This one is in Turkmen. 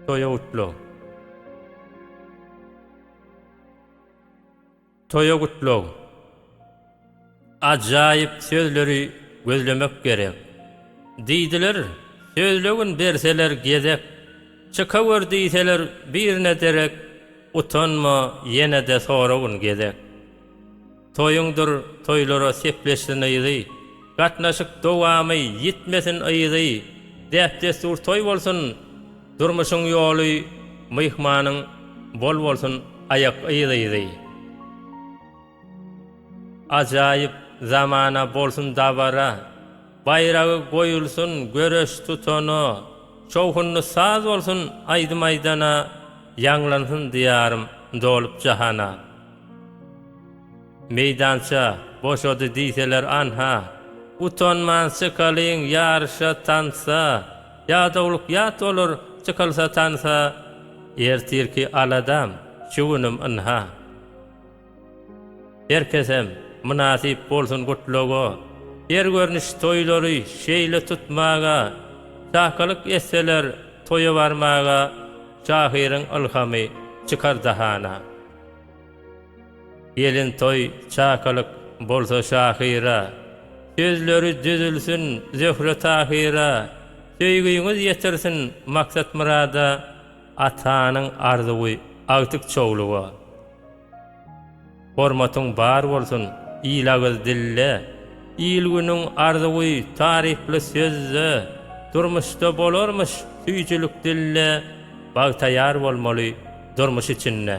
Toyogutlu. Toyogutlu. Ajaýyp sözleri gözlemek gerek. Diýdiler, sözlegin berseler gezek. Çıkawır diýseler birine derek. Utanma yine de soragın gezek. Toyuňdur toylara sepleşsin aýdy. Gatnaşyk dowamy yitmesin aýdy. Däpdestur toy bolsun. Durmuşyň ýoly myhmanyň bol bolsun ayak aýdy. Ajaýyp zamana bolsun dabara. Bayragy goýulsun göreş tutana. Şowhunly saz bolsun aýdy maýdana. Ýanglansyn diýarym dolup jahana. Meydança boşady diýseler anha. Utanman çıkalyň ýarşa tansa. Ýa-dawlyk ýat bolar çykylsa tansa. Ertirki aladam şuwunum anha. Herkesem münasip bolsun gutluga. Her görnüş toýlary şeýle tutmaga. Sakalyk esseler toýa barmaga. Şahyryň ilhamy çykar dahana. Elin toy çakalyk bolsa şahyra. Sözleri düzülsün zöhre tahira. Söýgüňiz ýetirsin maksat murada. Atanyň arzuwy agtyk çoğluga. Hormatyň bar bolsun ýylagyz dille. Ýylgynyň arzuwy tarifli sözle. Durmuşda bolarmyş süýçülük dille. Bagtaýar bolmaly durmuş içinde.